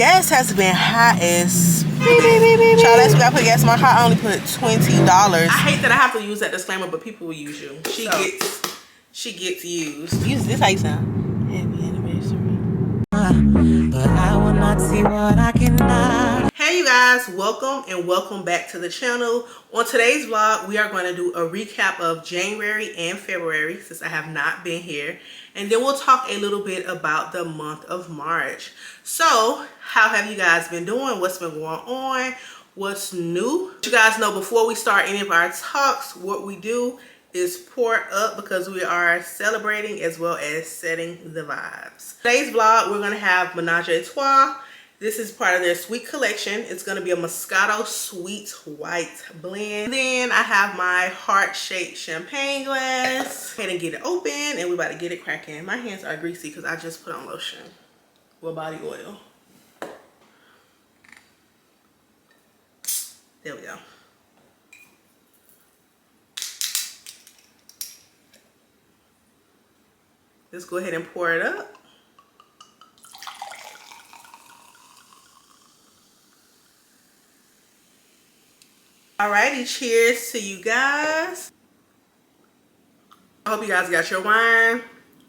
gas has been high as child. Last week I put gas in my car. I only put $20. I hate that I have to use that disclaimer, but people will use you. She gets used. Use this how you sound. Happy anniversary. But I will not see what I cannot. Hey you guys, welcome back to the channel. On today's vlog, we are going to do a recap of January and February since I have not been here. And then we'll talk a little bit about the month of March. So, how have you guys been doing? What's been going on? What's new? You guys know before we start any of our talks, what we do is pour up because we are celebrating as well as setting the vibes. Today's vlog, we're going to have Menage a Trois. This is part of their sweet collection. It's going to be a Moscato Sweet White blend. Then I have my heart-shaped champagne glass. Go ahead and get it open and we're about to get it cracking. My hands are greasy because I just put on lotion with body oil. There we go. Let's go ahead and pour it up. Alrighty, cheers to you guys. I hope you guys got your wine,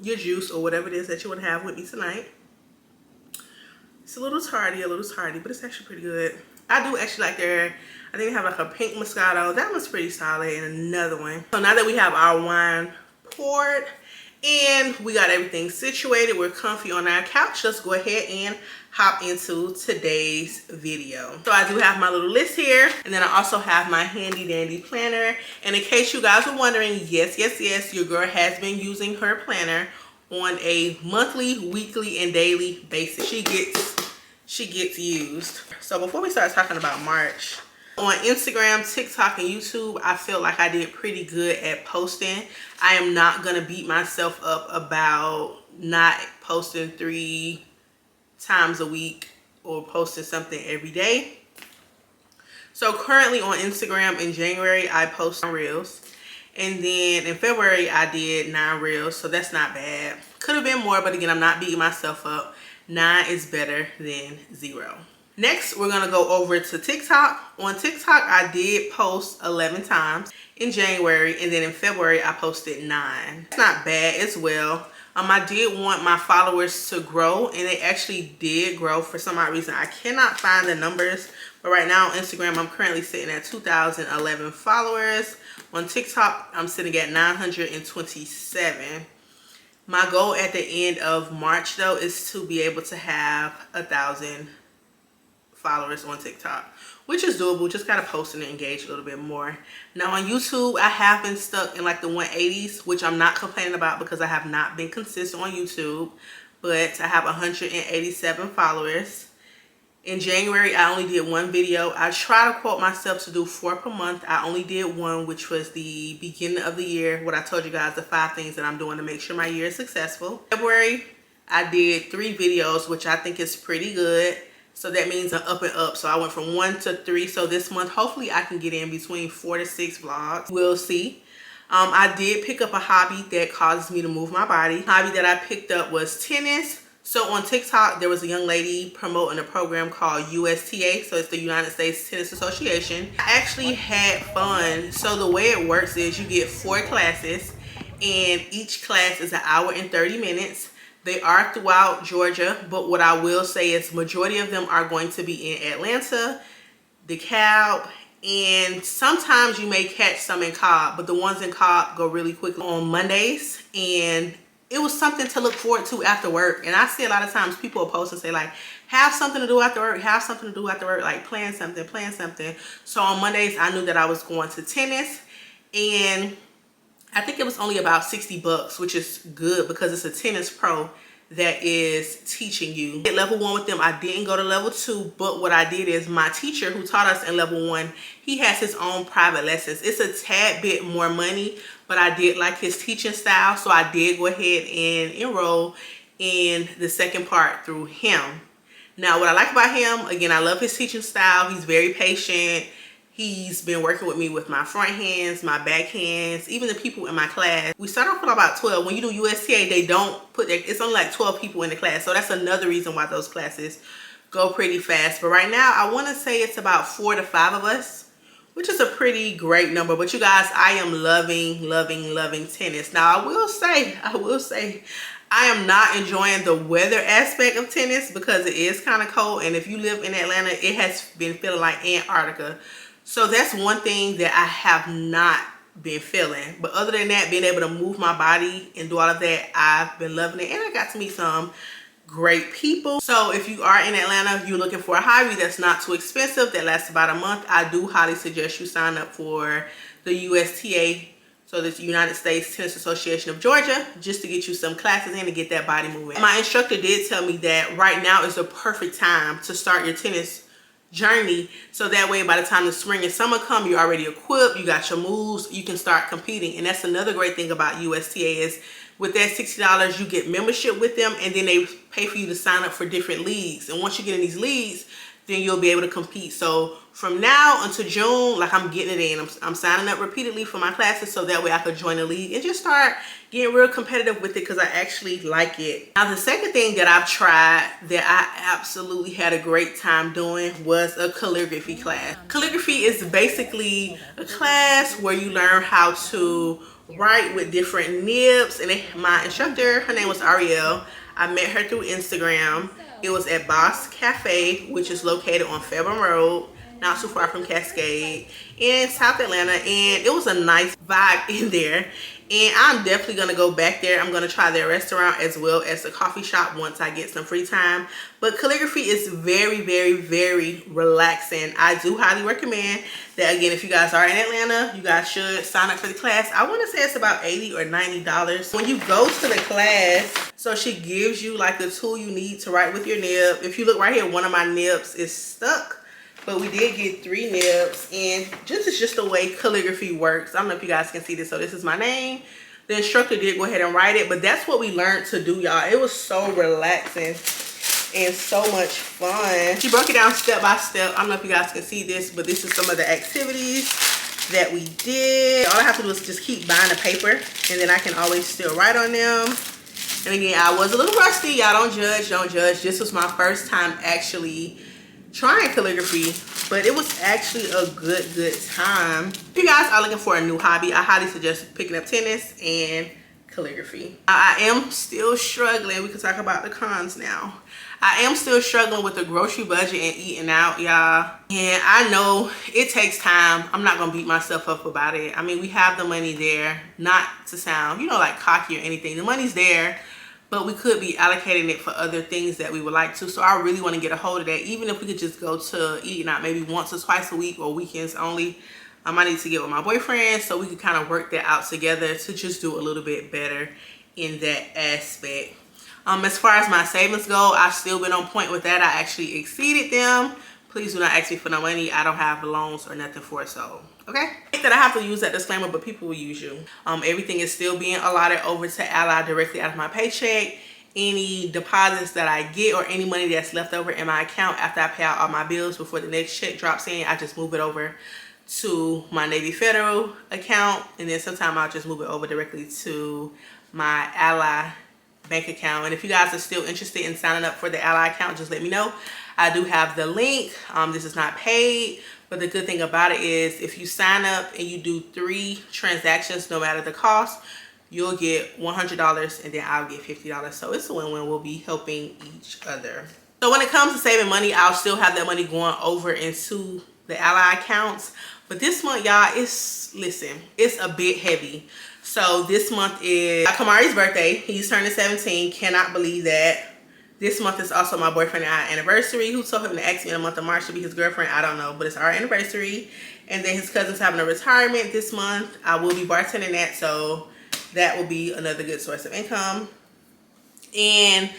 your juice, or whatever it is that you want to have with me tonight. It's a little tardy, but it's actually pretty good. I do actually like their, I think they have like a pink Moscato. That one's pretty solid, and another one. So now that we have our wine poured and we got everything situated, we're comfy on our couch, let's go ahead and hop into today's video. So I do have my little list here, and then I also have my handy dandy planner. And in case you guys are wondering, yes, your girl has been using her planner on a monthly, weekly, and daily basis. She gets used. So before we start talking about March, on Instagram, TikTok, and YouTube, I feel like I did pretty good at posting. I am not gonna beat myself up about not posting 3 times a week or posting something every day. So currently on Instagram in January, I post 9 reels. And then in February, I did 9 reels. So that's not bad. Could have been more, but again, I'm not beating myself up. 9 is better than 0. Next, we're going to go over to TikTok. On TikTok, I did post 11 times in January, and then in February, I posted 9. It's not bad as well. I did want my followers to grow, and they actually did grow for some odd reason. I cannot find the numbers, but right now on Instagram, I'm currently sitting at 2,011 followers. On TikTok, I'm sitting at 927. My goal at the end of March, though, is to be able to have 1,000 followers on TikTok, which is doable. Just gotta post and engage a little bit more. Now on YouTube, I have been stuck in like the 180s, which I'm not complaining about because I have not been consistent on YouTube, but I have 187 followers. In January, I only did 1 video. I try to quote myself to do 4 per month. I only did 1, which was the beginning of the year. What I told you guys, the 5 things that I'm doing to make sure my year is successful. February, I did 3 videos, which I think is pretty good. So that means an up and up. So I went from 1 to 3. So this month, hopefully I can get in between 4 to 6 vlogs. We'll see. I did pick up a hobby that causes me to move my body. Hobby that I picked up was tennis. So on TikTok, there was a young lady promoting a program called USTA. So it's the United States Tennis Association. I actually had fun. So the way it works is you get 4 classes, and each class is 1 hour and 30 minutes. They are throughout Georgia, but what I will say is majority of them are going to be in Atlanta, DeKalb, and sometimes you may catch some in Cobb, but the ones in Cobb go really quickly on Mondays. And it was something to look forward to after work. And I see a lot of times people will post and say like, have something to do after work, have something to do after work, like plan something. So on Mondays, I knew that I was going to tennis, and I think it was only about 60 bucks, which is good because it's a tennis pro that is teaching you. At level 1 with them, I didn't go to level 2, but what I did is my teacher who taught us in level 1, he has his own private lessons. It's a tad bit more money, but I did like his teaching style, so I did go ahead and enroll in the second part through him. Now, what I like about him, again, I love his teaching style. He's very patient. He's been working with me with my front hands, my back hands, even the people in my class. We start off with about 12. When you do USTA, they don't put their, it's only like 12 people in the class. So that's another reason why those classes go pretty fast. But right now, I want to say it's about 4 to 5 of us, which is a pretty great number. But you guys, I am loving tennis. Now, I will say, I am not enjoying the weather aspect of tennis because it is kind of cold. And if you live in Atlanta, it has been feeling like Antarctica. So that's one thing that I have not been feeling. But other than that, being able to move my body and do all of that, I've been loving it. And I got to meet some great people. So if you are in Atlanta, you're looking for a hobby that's not too expensive, that lasts about a month, I do highly suggest you sign up for the USTA, so the United States Tennis Association of Georgia, just to get you some classes in and get that body moving. My instructor did tell me that right now is the perfect time to start your tennis journey, so that way by the time the spring and summer come, you're already equipped, you got your moves, you can start competing. And that's another great thing about USTA is with that $60, you get membership with them, and then they pay for you to sign up for different leagues. And once you get in these leagues, then you'll be able to compete. So from now until June, like, I'm getting it in. I'm signing up repeatedly for my classes, so that way I could join the league and just start getting real competitive with it, because I actually like it. Now, the second thing that I've tried that I absolutely had a great time doing was a calligraphy class. Calligraphy is basically a class where you learn how to write with different nibs. And my instructor, her name was Ariel. I met her through Instagram. It was at Boss Cafe, which is located on Fairburn Road, not too far from Cascade, in South Atlanta. And it was a nice vibe in there. And I'm definitely going to go back there. I'm going to try their restaurant as well as the coffee shop once I get some free time. But calligraphy is very relaxing. I do highly recommend that. Again, if you guys are in Atlanta, you guys should sign up for the class. I want to say it's about $80 or $90. When you go to the class, so she gives you like the tool you need to write with your nib. If you look right here, one of my nibs is stuck. But we did get 3 nibs, and this is just the way calligraphy works. I don't know if you guys can see this. So this is my name. The instructor did go ahead and write it, but that's what we learned to do, y'all. It was so relaxing and so much fun. She broke it down step by step. I don't know if you guys can see this, but this is some of the activities that we did. All I have to do is just keep buying the paper, and then I can always still write on them. And again, I was a little rusty. Y'all don't judge, don't judge. This was my first time actually trying calligraphy, but it was actually a good time. If you guys are looking for a new hobby, I highly suggest picking up tennis and calligraphy. I am still struggling. We can talk about the cons now. I am still struggling with the grocery budget and eating out, y'all. And I know it takes time. I'm not gonna beat myself up about it. I mean, we have the money there, not to sound, like cocky or anything. The money's there, but we could be allocating it for other things that we would like to. So I really want to get a hold of that. Even if we could just go to eating out maybe once or twice a week or weekends only. I might need to get with my boyfriend so we can kind of work that out together to just do a little bit better in that aspect. As far as my savings go, I've still been on point with that. I actually exceeded them. Please do not ask me for no money. I don't have loans or nothing for it, so okay. I think that I have to use that disclaimer, but people will use you. Everything is still being allotted over to Ally directly out of my paycheck. Any deposits that I get or any money that's left over in my account after I pay out all my bills before the next check drops in, I just move it over to my Navy Federal account, and then sometime I'll just move it over directly to my Ally bank account. And if you guys are still interested in signing up for the Ally account, just let me know. I do have the link. This is not paid, but the good thing about it is if you sign up and you do 3 transactions, no matter the cost, you'll get $100 and then I'll get $50. So it's a win-win. We'll be helping each other. So when it comes to saving money, I'll still have that money going over into the Ally accounts. But this month, y'all, it's a bit heavy. So this month is Kamari's birthday. He's turning 17. Cannot believe that. This month is also my boyfriend and I anniversary. Who told him to ask me in the month of March to be his girlfriend? I don't know, but it's our anniversary. And then his cousin's having a retirement this month. I will be bartending that, so that will be another good source of income. And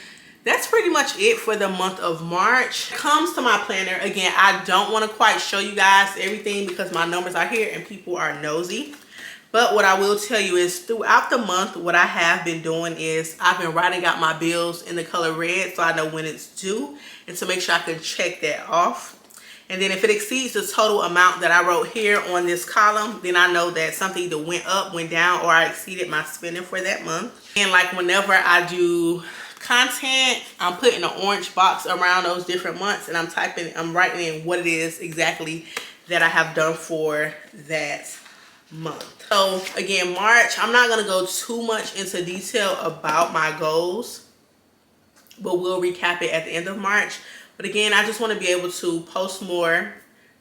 that's pretty much it for the month of March. When it comes to my planner, again, I don't want to quite show you guys everything because my numbers are here and people are nosy. But what I will tell you is throughout the month, what I have been doing is I've been writing out my bills in the color red so I know when it's due and to make sure I can check that off. And then if it exceeds the total amount that I wrote here on this column, then I know that something either went up, went down, or I exceeded my spending for that month. And like whenever I do content, I'm putting an orange box around those different months, and I'm writing in what it is exactly that I have done for that month. So again, March, I'm not gonna go too much into detail about my goals, but we'll recap it at the end of March. But again, I just want to be able to post more.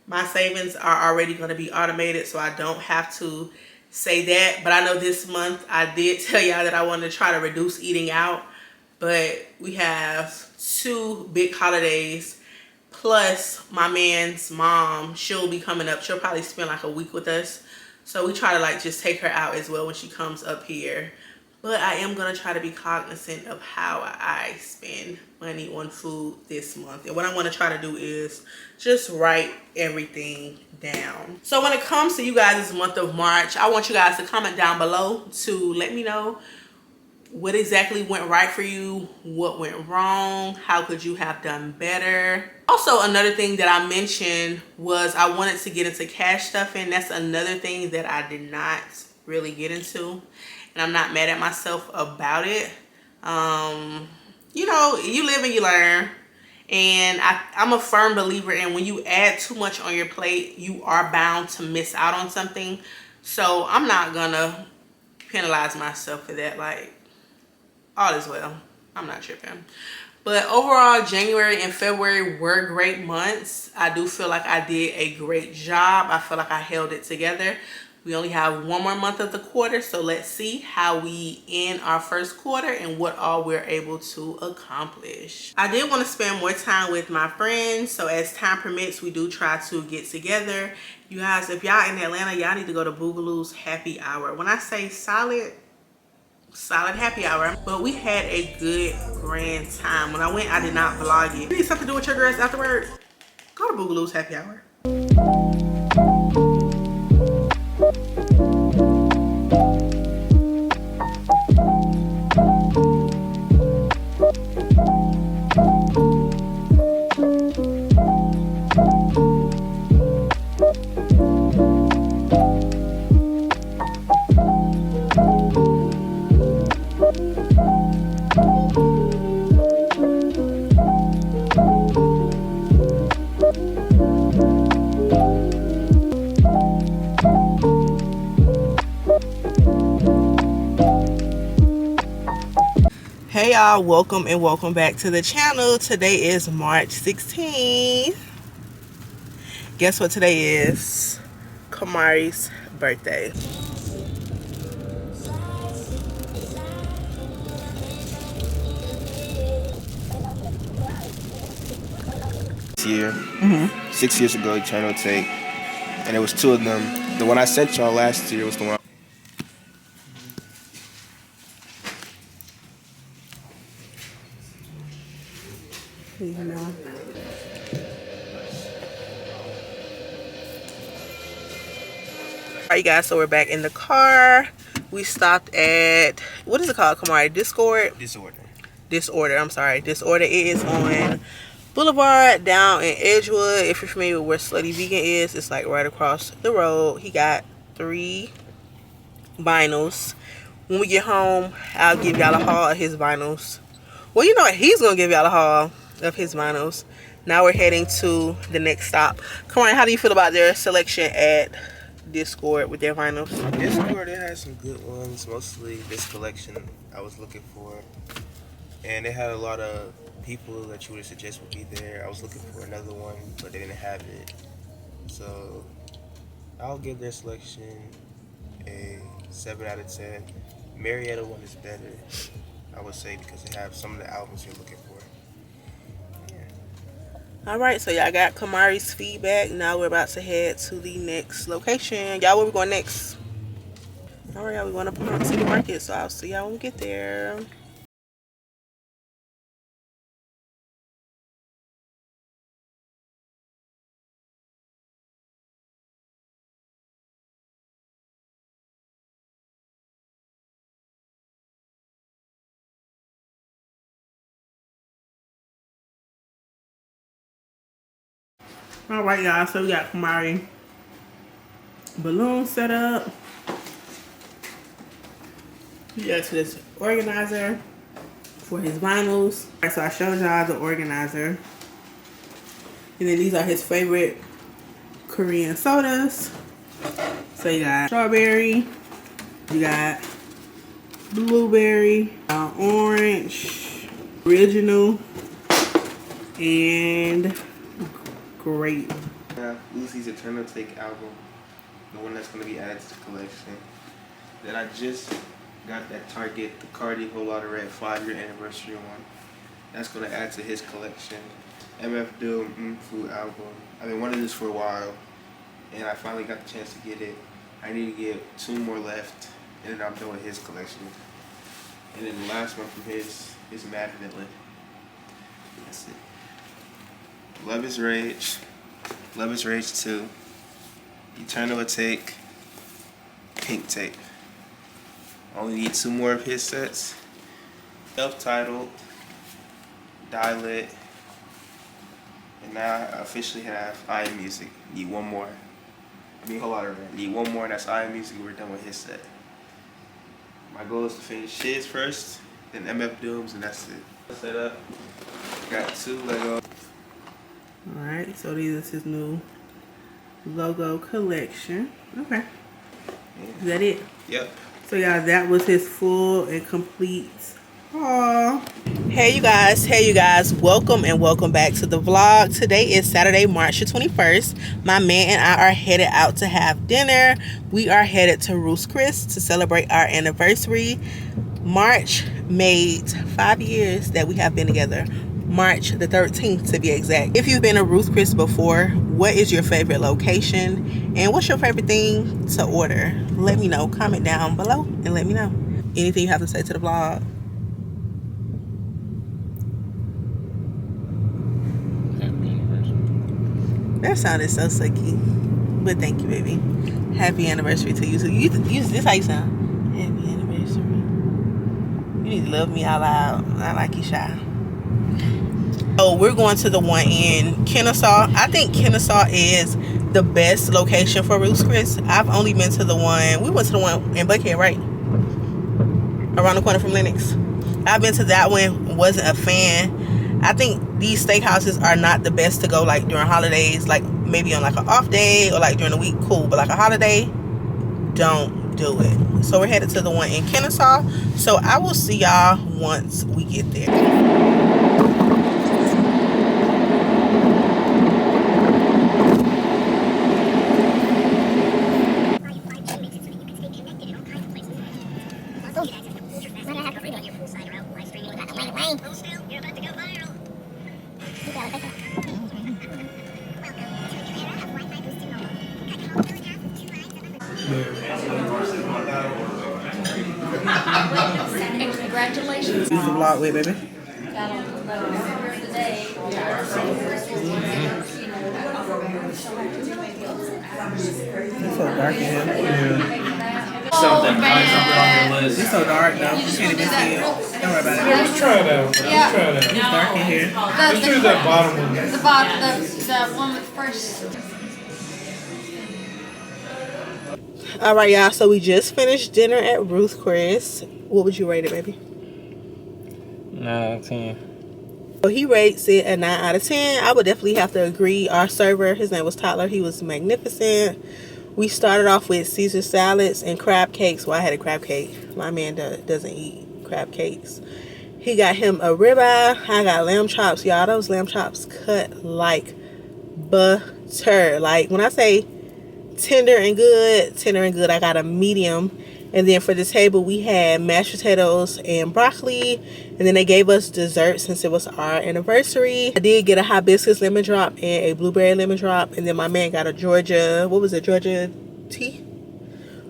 My savings are already going to be automated, so I don't have to say that. But I know this month I did tell y'all that I wanted to try to reduce eating out, but we have 2 big holidays, plus my man's mom, she'll be coming up. She'll probably spend like a week with us, so we try to like just take her out as well when she comes up here. But I am going to try to be cognizant of how I spend money on food this month. And what I want to try to do is just write everything down. So when it comes to you guys this month of March, I want you guys to comment down below to let me know what exactly went right for you, what went wrong, how could you have done better. Also, another thing that I mentioned was I wanted to get into cash stuffing. That's another thing that I did not really get into, and I'm not mad at myself about it. You know, you live and you learn, and I'm a firm believer in when you add too much on your plate, you are bound to miss out on something. So I'm not gonna penalize myself for that. Like, all is well, I'm not tripping. But overall, January and February were great months. I do feel like I did a great job. I feel like I held it together. We only have 1 more month of the quarter, so let's see how we end our first quarter and what all we're able to accomplish. I did want to spend more time with my friends, so as time permits, we do try to get together. You guys, if y'all in Atlanta, y'all need to go to Boogaloo's Happy Hour. When I say solid happy hour, but we had a good grand time. When I went, I did not vlog it. You need something to do with your girls afterward? Go to Boogaloo's Happy Hour. Hey y'all, welcome and welcome back to the channel. Today is March 16th. Guess what today is? Kamari's birthday. Year, 6 years ago, Eternal Take, and it was 2 of them. The one I sent y'all last year was the one. Alright guys, so we're back in the car. We stopped at, what is it called, Kamari? Disorder, I'm sorry. Disorder. It is on Boulevard down in Edgewood. If you're familiar with where Slutty Vegan is, it's like right across the road. He got 3 vinyls. When we get home, I'll give y'all a haul of his vinyls. Well, you know what? He's going to give y'all a haul of his vinyls. Now we're heading to the next stop. Kamari, how do you feel about their selection at Discord with their vinyls? Discord, it had some good ones. Mostly this collection I was looking for, and it had a lot of people that you would suggest would be there. I was looking for another one, but they didn't have it, so I'll give their selection a 7 out of 10. Marietta one is better, I would say, because they have some of the albums you're looking for. Alright, so y'all got Kamari's feedback. Now we're about to head to the next location. Y'all, where we going next? Alright, y'all, we're going to Palm City Market, so I'll see y'all when we get there. Alright y'all, so we got Kamari balloon set up. We got to this organizer for his vinyls. Alright, so I showed y'all the organizer. And then these are his favorite Korean sodas. So you got strawberry, you got blueberry, orange, original, and grape. Lucy's Eternal Take album, the one that's going to be added to the collection. Then I just got that Target, the Cardi Whole Lotta Red 5-year anniversary one. That's going to add to his collection. MF Doom Food album. I've been wanting this for a while, and I finally got the chance to get it. I need to get 2 more left, and then I'm done with his collection. And then the last one from his is Mad Villain. That's it. Love is Rage. Love is Rage 2. Eternal Take. Pink Tape. Only need 2 more of his sets. Self-titled. Dial-It. And now I officially have I Am Music. Need 1 more. I mean, a whole lot of it. Need 1 more, and that's I Am Music. We're done with his set. My goal is to finish his first, then MF Doom's, and that's it. Set up. Got 2 Legos. Alright, so these is his new logo collection. Okay. Is that it? Yep. So y'all, that was his full and complete haul. Hey you guys, welcome and welcome back to the vlog. Today is Saturday, March the 21st. My man and I are headed out to have dinner. We are headed to Ruth's Chris to celebrate our anniversary. March made 5 years that we have been together. March the 13th to be exact. If you've been to Ruth's Chris before, what is your favorite location? And what's your favorite thing to order? Let me know. Comment down below and let me know. Anything you have to say to the vlog? That sounded so sucky, but thank you, baby. Happy anniversary to you. So this how you sound. Happy anniversary. You need to love me out loud. I like you shy. Oh, we're going to the one in Kennesaw. I think Kennesaw is the best location for Ruth's Chris. I've only been to the one. We went to the one in Buckhead, right? Around the corner from Lennox. I've been to that one. Wasn't a fan. I think these steakhouses are not the best to go like during holidays, like maybe on like an off day or like during the week, cool, but like a holiday, don't do it. So we're headed to the one in Kennesaw. So I will see y'all once we get there. Congratulations. Use the vlog way, baby. It's so dark in here. Something on your list. It's so dark though. You can't even see it. Don't worry about it. Let's try it out. Let's try it out. It's dark in here. Let's do that bottom one. The one with first. All right, y'all. So we just finished dinner at Ruth's Chris. What would you rate it, baby? 9 out of 10. So he rates it a 9 out of 10. I would definitely have to agree. Our server, his name was Tyler. He was magnificent. We started off with Caesar salads and crab cakes. Well, I had a crab cake. My man doesn't eat crab cakes. He got him a ribeye. I got lamb chops. Y'all, those lamb chops cut like butter. Like, when I say tender and good, I got a medium. And then for the table, we had mashed potatoes and broccoli. And then they gave us dessert since it was our anniversary. I did get a hibiscus lemon drop and a blueberry lemon drop. And then my man got a Georgia, what was it, Georgia tea?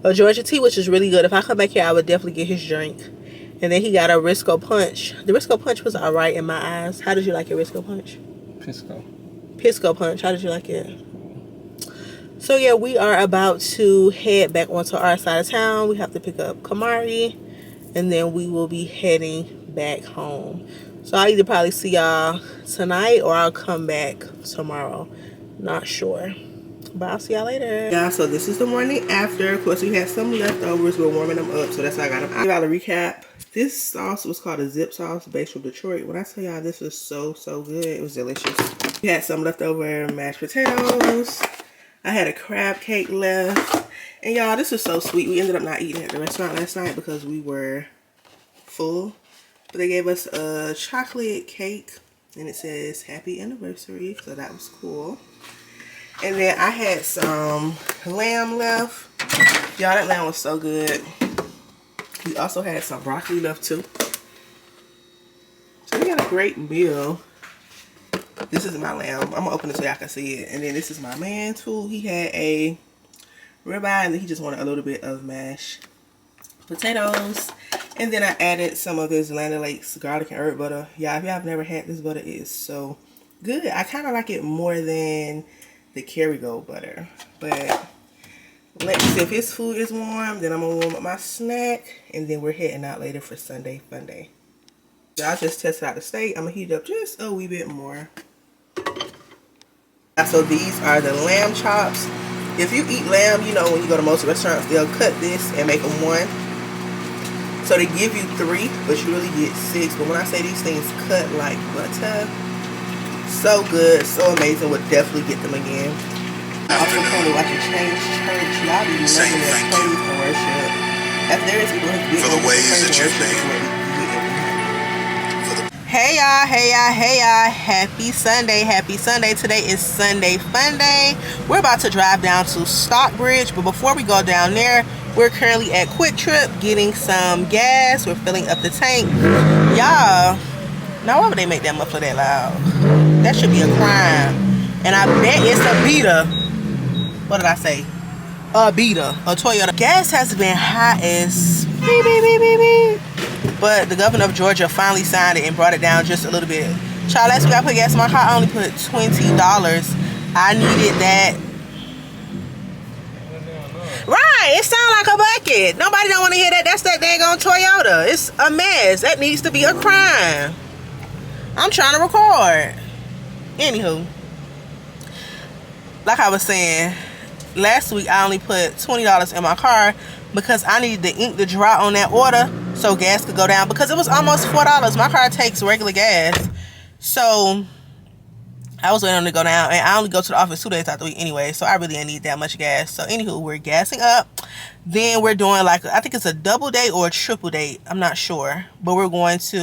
A Georgia tea, which is really good. If I come back here, I would definitely get his drink. And then he got a Risco Punch. The Risco Punch was all right in my eyes. How did you like your Risco Punch? Pisco Punch. How did you like it? So yeah, we are about to head back onto our side of town. We have to pick up Kamari, and then we will be heading back home. So I'll either probably see y'all tonight or I'll come back tomorrow. Not sure. But I'll see y'all later. Yeah, so this is the morning after. Of course, we had some leftovers. We're warming them up, so that's how I got them. I'll give y'all a recap. This sauce was called a zip sauce based from Detroit. When I tell y'all this was so good, it was delicious. We had some leftover mashed potatoes. I had a crab cake left. And y'all, this was so sweet. We ended up not eating at the restaurant last night because we were full. But they gave us a chocolate cake and it says happy anniversary. So that was cool. And then I had some lamb left. Y'all, that lamb was so good. We also had some broccoli left too. So we got a great meal. This is my lamb. I'm gonna open it so y'all can see it. And then this is my man's food. He had a ribeye and then he just wanted a little bit of mashed potatoes. And then I added some of this Land O'Lakes garlic and herb butter. Y'all, if y'all have never had this butter, it is so good. I kind of like it more than the Kerrygold butter. But let's see if his food is warm. Then I'm gonna warm up my snack. And then we're heading out later for Sunday Fun Day. Y'all just tested out the steak. I'm gonna heat it up just a wee bit more. So these are the lamb chops. If you eat lamb, you know when you go to most restaurants, they'll cut this and make them one. So they give you 3, but you really get 6. But when I say these things cut like butter, so good, so amazing. Would definitely get them again. I also currently watching Change Church. Y'all be loving their praise and worship. As there is people who get for the ways that you've made. Hey y'all, hey y'all, hey y'all. Happy Sunday, happy Sunday. Today is Sunday Fun Day. We're about to drive down to Stockbridge, but before we go down there, we're currently at Quick Trip getting some gas. We're filling up the tank. Y'all, now why would they make that muffler that loud? That should be a crime. And I bet it's a beater. What did I say? A beater, a Toyota. Gas has been high as beep, beep, beep, beep, beep. But the governor of Georgia finally signed it and brought it down just a little bit. Child, last week I put gas in my car. I only put $20. I needed that. Right, it sounds like a bucket. Nobody don't want to hear that. That's that dang on Toyota. It's a mess. That needs to be a crime. I'm trying to record. Anywho, like I was saying, last week I only put $20 in my car because I needed the ink to dry on that order so gas could go down, because it was almost $4. My car takes regular gas, so I was waiting on it to go down, and I only go to the office 2 days out the week anyway, so I really didn't need that much gas. So anywho, we're gassing up. Then we're doing like, I think it's a double date or a triple date, I'm not sure, but we're going to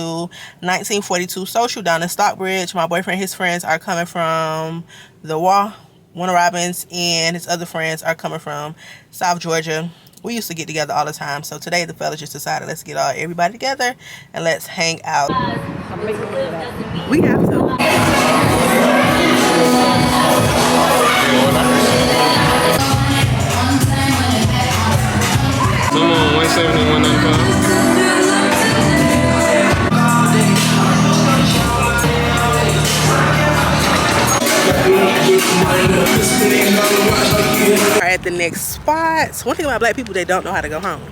1942 Social down in Stockbridge. My boyfriend, his friends are coming from the Warner Robins, and his other friends are coming from South Georgia. We used to get together all the time, so today the fellas just decided let's get everybody together and let's hang out. We have to. Come on, 170, 195. We're at the next spot. So one thing about black people, they don't know how to go home.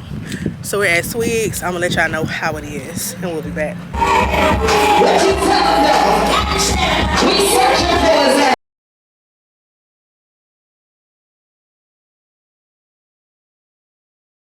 So we're at Swiggs. I'm gonna let y'all know how it is, and we'll be back.